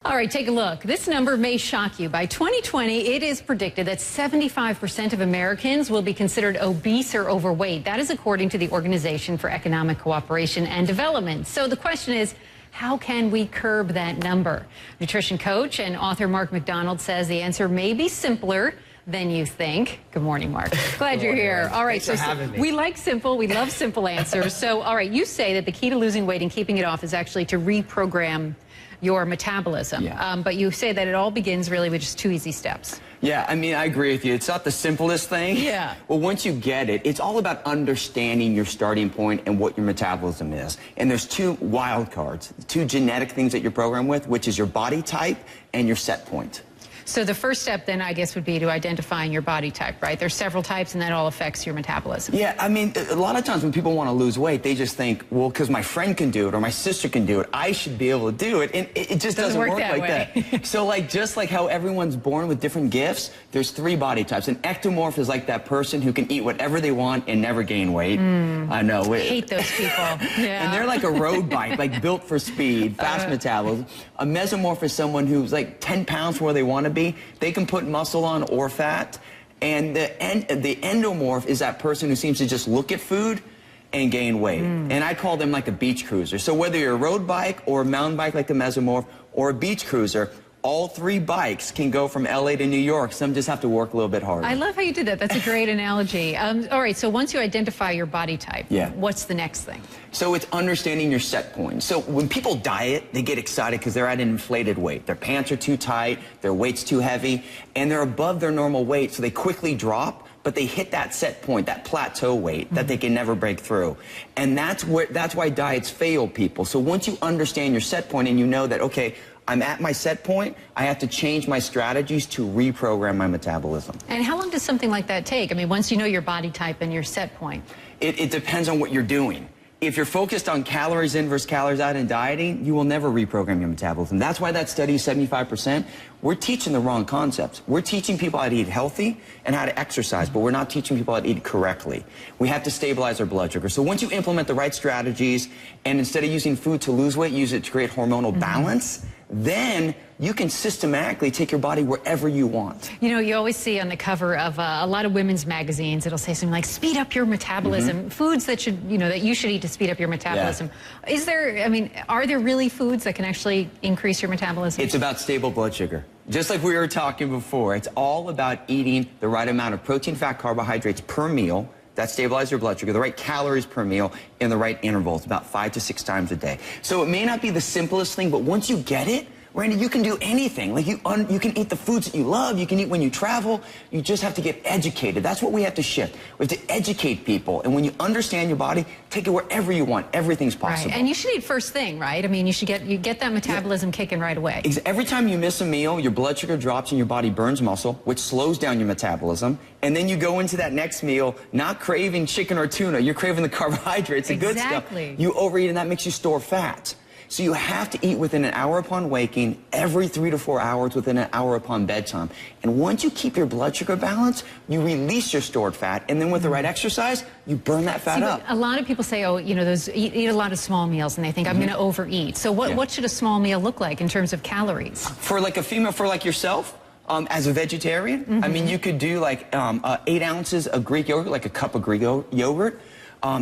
All right, take a look. This number may shock you. By 2020, it is predicted that 75% of Americans will be considered obese or overweight. That is according to the Organization for Economic Cooperation and Development. So the question is, how can we curb that number? Nutrition coach and author Mark MacDonald says the answer may be simpler than you think. Good morning, Mark. Glad you're here. All right, Thanks for having me. We like simple. We love simple answers. So, all right, you say that the key to losing weight and keeping it off is actually to reprogram your metabolism. Yeah. But you say that it all begins really with just two easy steps. Yeah, I mean, I agree with you. It's not the simplest thing. Yeah. Well, once you get it, it's all about understanding your starting point and what your metabolism is. And there's two wild cards, two genetic things that you're programmed with, which is your body type and your set point. So the first step then, I guess, would be to identifying your body type, right? There's several types, and that all affects your metabolism. Yeah, I mean, a lot of times when people want to lose weight, they just think, well, because my friend can do it or my sister can do it, I should be able to do it. And it just doesn't work like that. So just like how everyone's born with different gifts, there's three body types. An ectomorph is like that person who can eat whatever they want and never gain weight. I know. I hate those people. Yeah. And they're like a road bike, like built for speed, fast metabolism. A mesomorph is someone who's like 10 pounds from where they want to be. They can put muscle on or fat. And the endomorph is that person who seems to just look at food and gain weight. And I call them like a beach cruiser. So whether you're a road bike or a mountain bike like the mesomorph or a beach cruiser, all three bikes can go from LA to New York. Some just have to work a little bit harder. I love how you did that. That's a great analogy. All right, so once you identify your body type, what's the next thing? So it's understanding your set point. So when people diet, they get excited because they're at an inflated weight. Their pants are too tight, their weight's too heavy, and they're above their normal weight, so they quickly drop, but they hit that set point, that plateau weight that they can never break through. And that's why diets fail people. So once you understand your set point and you know that, okay, I'm at my set point, I have to change my strategies to reprogram my metabolism. And how long does something like that take? I mean, once you know your body type and your set point. It depends on what you're doing. If you're focused on calories in versus calories out in dieting, you will never reprogram your metabolism. That's why that study is 75%. We're teaching the wrong concepts. We're teaching people how to eat healthy and how to exercise, but we're not teaching people how to eat correctly. We have to stabilize our blood sugar. So once you implement the right strategies, and instead of using food to lose weight, use it to create hormonal balance, then you can systematically take your body wherever you want. You know, you always see on the cover of a lot of women's magazines, it'll say something like, speed up your metabolism, foods that that you should eat to speed up your metabolism. Yeah. Is there, I mean, are there really foods that can actually increase your metabolism? It's about stable blood sugar. Just like we were talking before, it's all about eating the right amount of protein, fat, carbohydrates per meal that stabilize your blood sugar, the right calories per meal in the right intervals, about 5 to 6 times a day. So it may not be the simplest thing, but once you get it, Randy, you can do anything. Like you can eat the foods that you love. You can eat when you travel. You just have to get educated. That's what we have to shift. We have to educate people. And when you understand your body, take it wherever you want. Everything's possible. Right. And you should eat first thing, right? I mean, you get that metabolism kicking right away. Every time you miss a meal, your blood sugar drops and your body burns muscle, which slows down your metabolism. And then you go into that next meal not craving chicken or tuna. You're craving the carbohydrates, the good stuff. You overeat, and that makes you store fat. So you have to eat within an hour upon waking, every 3 to 4 hours within an hour upon bedtime. And once you keep your blood sugar balanced, you release your stored fat, and then with the right exercise, you burn that fat up. A lot of people say, oh, you know, eat a lot of small meals, and they think, I'm going to overeat. So what should a small meal look like in terms of calories? For like a female, for like yourself, as a vegetarian, I mean, you could do like 8 ounces of Greek yogurt, like a cup of Greek yogurt.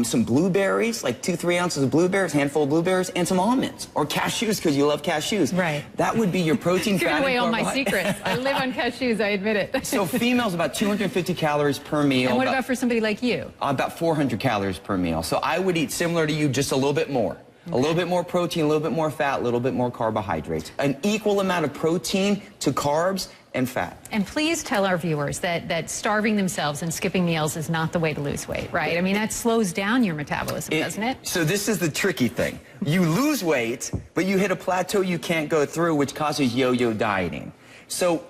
Some blueberries, like 2-3 ounces of blueberries, handful of blueberries, and some almonds or cashews because you love cashews. Right. That would be your protein, fat, Giving away and all my secrets. I live on cashews, I admit it. So females, about 250 calories per meal. And what about for somebody like you? About 400 calories per meal. So I would eat similar to you, just a little bit more. Okay. A little bit more protein, a little bit more fat, a little bit more carbohydrates. An equal amount of protein to carbs and fat. And please tell our viewers that starving themselves and skipping meals is not the way to lose weight, right? I mean, that slows down your metabolism, doesn't it? So this is the tricky thing. You lose weight, but you hit a plateau you can't go through, which causes yo-yo dieting. So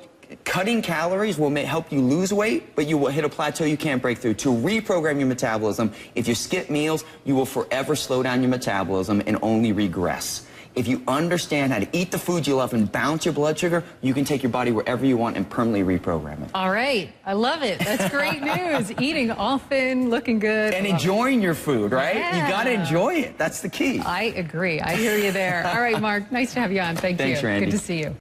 cutting calories will help you lose weight, but you will hit a plateau you can't break through. To reprogram your metabolism, if you skip meals, you will forever slow down your metabolism and only regress. If you understand how to eat the foods you love and balance your blood sugar, you can take your body wherever you want and permanently reprogram it. All right. I love it. That's great news. Eating often, looking good. And enjoying your food, right? Yeah. You got to enjoy it. That's the key. I agree. I hear you there. All right, Mark. Nice to have you on. Thank you. Thanks, Randy. Good to see you.